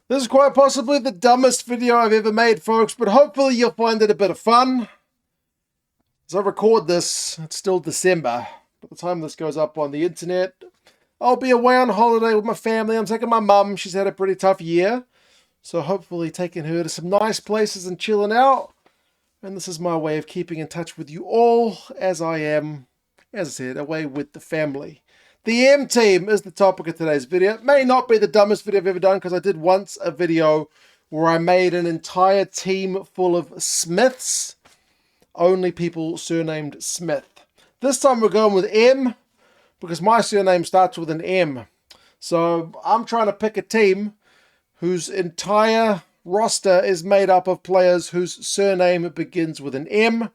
This is quite possibly the dumbest video I've ever made, folks, but hopefully you'll find it a bit of fun. As I record this, it's still December. By the time this goes up on the internet, I'll be away on holiday with my family. I'm taking my mum. She's had a pretty tough year. So hopefully taking her to some nice places and chilling out. And this is my way of keeping in touch with you all as I am, as I said, away with the family. The M team is the topic of today's video. It may not be the dumbest video I've ever done because I did once a video where I made an entire team full of Smiths. Only people surnamed Smith. This time we're going with M because my surname starts with an M. So I'm trying to pick a team whose entire roster is made up of players whose surname begins with an M.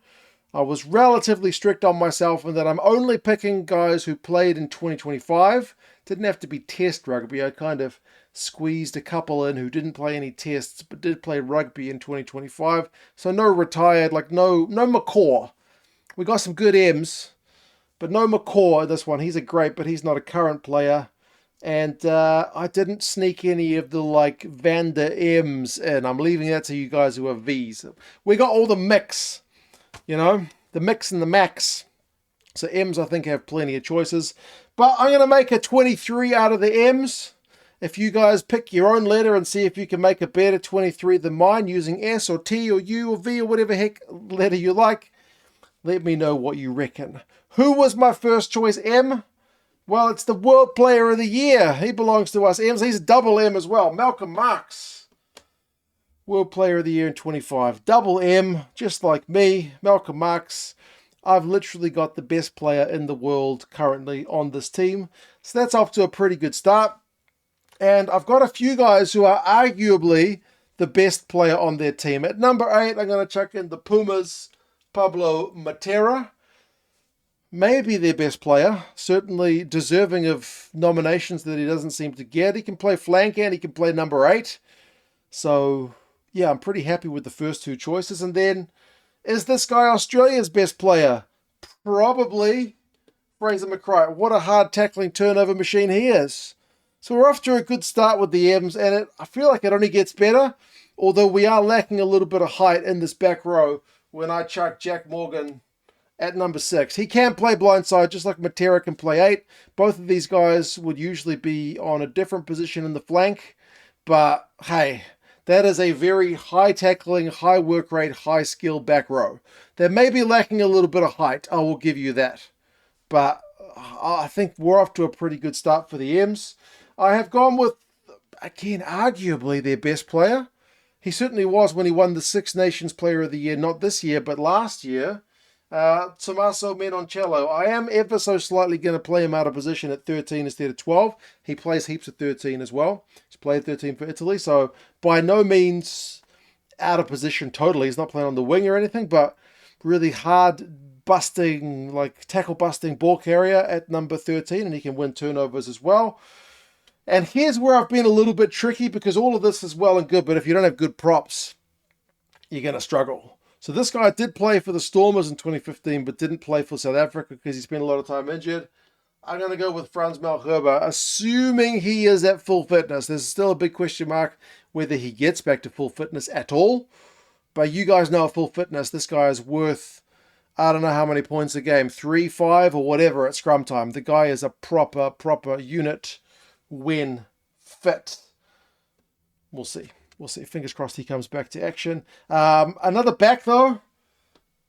I was relatively strict on myself in that I'm only picking guys who played in 2025. Didn't have to be test rugby. I kind of squeezed a couple in who didn't play any tests but did play rugby in 2025. So no retired, like no McCaw. We got some good M's, but no McCaw this one. He's a great, but he's not a current player. And I didn't sneak any of the like Vander M's in. I'm leaving that to you guys who are V's. We got all the mix. You know, the mix and the max. So M's, I think, have plenty of choices. But I'm going to make a 23 out of the M's. If you guys pick your own letter and see if you can make a better 23 than mine using S or T or U or V or whatever heck letter you like, let me know what you reckon. Who was my first choice M? Well, it's the World Player of the Year. He belongs to us M's. He's a double M as well. Malcolm Marx. World Player of the Year in 25. Double M, just like me, Malcolm Marx. I've literally got the best player in the world currently on this team. So that's off to a pretty good start. And I've got a few guys who are arguably the best player on their team. At number 8, I'm going to chuck in the Pumas, Pablo Matera. Maybe their best player. Certainly deserving of nominations that he doesn't seem to get. He can play flank and he can play number 8. So yeah, I'm pretty happy with the first two choices. And then, is this guy Australia's best player? Probably Fraser McRae. What a hard tackling turnover machine he is. So we're off to a good start with the M's, and I feel like it only gets better, although we are lacking a little bit of height in this back row when I chuck Jack Morgan at number 6. He can play blindside just like Matera can play 8. Both of these guys would usually be on a different position in the flank, but hey, that is a very high tackling, high work rate, high skill back row. They may be lacking a little bit of height, I will give you that. But I think we're off to a pretty good start for the M's. I have gone with, again, arguably their best player. He certainly was when he won the Six Nations Player of the Year, not this year, but last year. Tommaso Menoncello. I am ever so slightly going to play him out of position at 13 instead of 12. He plays heaps of 13 as well. He's played 13 for Italy, so by no means out of position totally. He's not playing on the wing or anything, but really hard busting, like tackle busting ball carrier at number 13, and he can win turnovers as well. And here's where I've been a little bit tricky because all of this is well and good, but if you don't have good props, you're going to struggle. So this guy did play for the Stormers in 2015, but didn't play for South Africa because he spent a lot of time injured. I'm going to go with Frans Malherbe, assuming he is at full fitness. There's still a big question mark whether he gets back to full fitness at all. But you guys know at full fitness, this guy is worth, I don't know how many points a game, 3, 5, or whatever at scrum time. The guy is a proper unit when fit. We'll see. We'll see. Fingers crossed he comes back to action. Another back, though.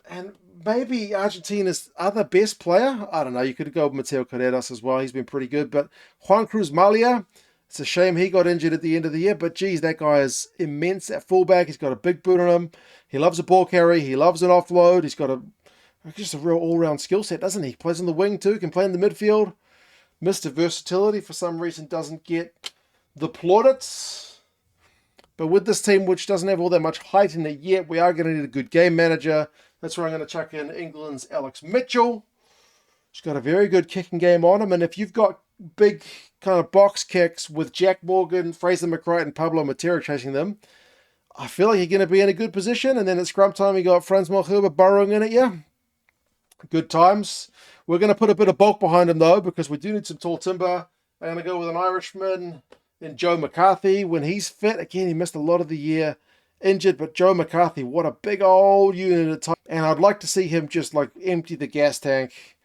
And maybe Argentina's other best player. I don't know. You could go with Mateo Carreras as well. He's been pretty good. But Juan Cruz Malia, it's a shame he got injured at the end of the year. But, geez, that guy is immense at fullback. He's got a big boot on him. He loves a ball carry. He loves an offload. He's got just a real all-round skill set, doesn't he? He plays on the wing, too. Can play in the midfield. Mr. Versatility, for some reason, doesn't get the plaudits. But with this team, which doesn't have all that much height in it yet, we are going to need a good game manager. That's where I'm going to chuck in England's Alex Mitchell. He's got a very good kicking game on him. And if you've got big kind of box kicks with Jack Morgan, Fraser McRae, and Pablo Matera chasing them, I feel like you're going to be in a good position. And then at scrum time, you got Frans Malherbe burrowing in at you. Good times. We're going to put a bit of bulk behind him, though, because we do need some tall timber. I'm going to go with an Irishman Then Joe McCarthy, when he's fit, again, he missed a lot of the year injured, but Joe McCarthy, what a big old unit at time. And I'd like to see him just like empty the gas tank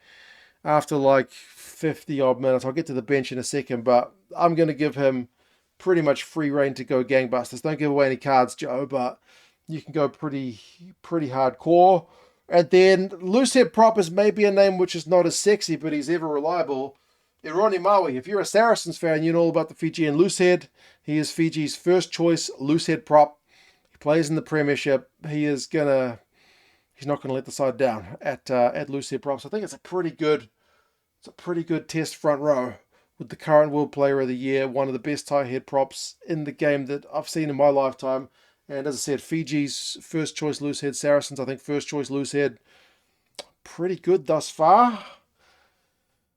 after like 50 odd minutes. I'll get to the bench in a second, but I'm going to give him pretty much free reign to go gangbusters. Don't give away any cards, Joe, but you can go pretty hardcore. And then loosehead prop is maybe a name which is not as sexy, but he's ever reliable. Ironi Maui. If you're a Saracens fan, you know all about the Fijian loosehead. He is Fiji's first choice loosehead prop. He plays in the Premiership. He's not gonna let the side down at loosehead props. I think it's a pretty good test front row with the current World Player of the Year, one of the best tie head props in the game that I've seen in my lifetime. And as I said, Fiji's first choice loosehead, Saracens, I think first choice loosehead. Pretty good thus far.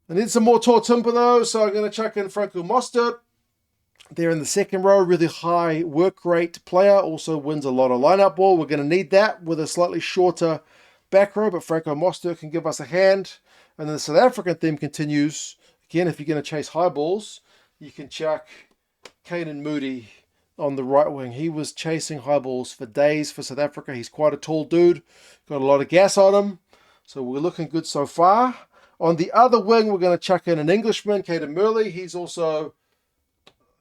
I need some more Tor Timber though, so I'm going to chuck in Franco Mostert. There in the second row, really high work rate player, also wins a lot of lineup ball. We're going to need that with a slightly shorter back row, but Franco Mostert can give us a hand. And then the South African theme continues. Again, if you're going to chase high balls, you can chuck Canan Moodie on the right wing. He was chasing high balls for days for South Africa. He's quite a tall dude, got a lot of gas on him, so we're looking good so far. On the other wing, we're going to chuck in an Englishman, Caden Murley. He's also,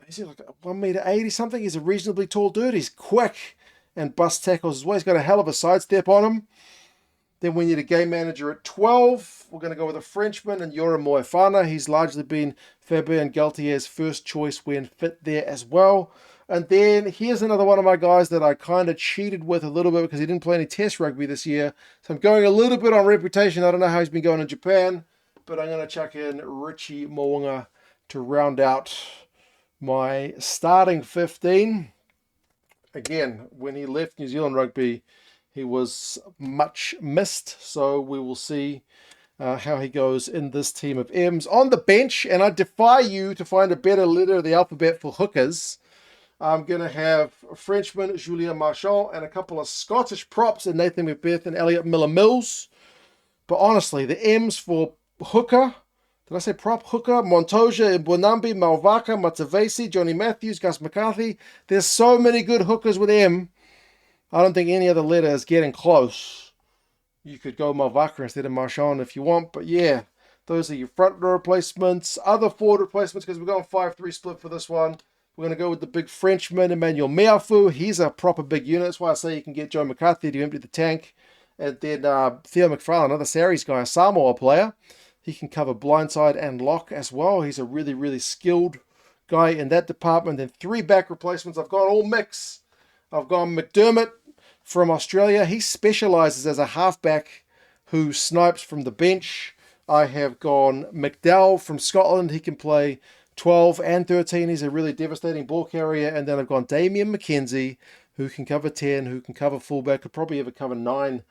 is he like 1.80 m something? He's a reasonably tall dude. He's quick and bust tackles as well. He's got a hell of a sidestep on him. Then we need a game manager at 12. We're going to go with a Frenchman and Yoram Moefana. He's largely been Fabien Galtier's first choice when fit there as well. And then here's another one of my guys that I kind of cheated with a little bit because he didn't play any test rugby this year. So I'm going a little bit on reputation. I don't know how he's been going in Japan, but I'm going to chuck in Richie Mo'unga to round out my starting 15. Again, when he left New Zealand rugby, he was much missed. So we will see how he goes in this team of M's. On the bench, and I defy you to find a better letter of the alphabet for hookers, I'm going to have a Frenchman, Julien Marchand, and a couple of Scottish props in Nathan Macbeth and Elliot Miller-Mills. But honestly, the M's for hooker, did I say prop? Hooker, Montoya, Mbonambi, Malvaka, Matavesi, Johnny Matthews, Gus McCarthy. There's so many good hookers with M. I don't think any other letter is getting close. You could go Malvaka instead of Marchand if you want. But yeah, those are your front row replacements. Other forward replacements, because we're going 5-3 split for this one. We're going to go with the big Frenchman, Emmanuel Meafu. He's a proper big unit. That's why I say you can get Joe McCarthy to empty the tank. And then Theo McFarlane, another Saris guy, a Samoa player. He can cover blindside and lock as well. He's a really skilled guy in that department. Then 3 back replacements. I've gone all mix. I've gone McDermott from Australia. He specializes as a halfback who snipes from the bench. I have gone McDowell from Scotland. He can play 12 and 13. He's a really devastating ball carrier. And then I've gone Damian McKenzie, who can cover 10, who can cover fullback, could probably ever cover 9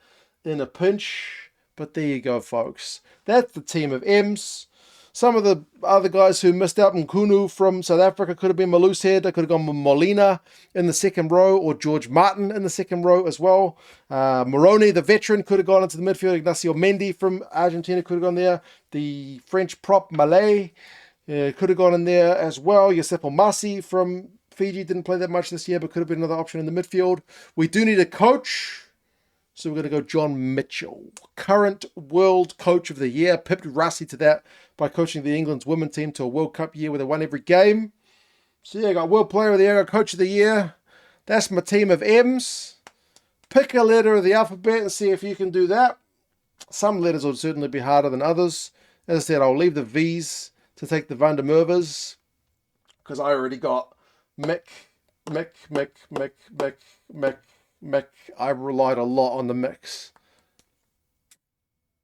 in a pinch. But there you go, folks. That's the team of M's. Some of the other guys who missed out, Nkunu from South Africa could have been my loosehead. I could have gone with Molina in the second row, or George Martin in the second row as well. Moroni, the veteran, could have gone into the midfield. Ignacio Mendy from Argentina could have gone there. The French prop Malay could have gone in there as well. Yosepo Masi from Fiji didn't play that much this year, but could have been another option in the midfield. We do need a coach. So we're going to go John Mitchell, current World Coach of the Year. Pipped Rassi to that by coaching the England's women team to a World Cup year where they won every game. So yeah, I got World Player of the Year, I got Coach of the Year. That's my team of M's. Pick a letter of the alphabet and see if you can do that. Some letters will certainly be harder than others. As I said, I'll leave the V's to take the Van der Merwes, because I already got Mick. I relied a lot on the mix.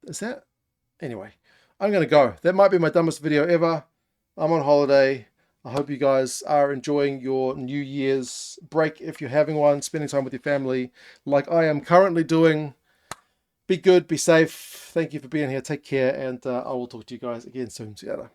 Is that? Anyway, I'm going to go. That might be my dumbest video ever. I'm on holiday. I hope you guys are enjoying your New Year's break if you're having one, spending time with your family like I am currently doing. Be good, be safe. Thank you for being here. Take care, and I will talk to you guys again soon. See you later.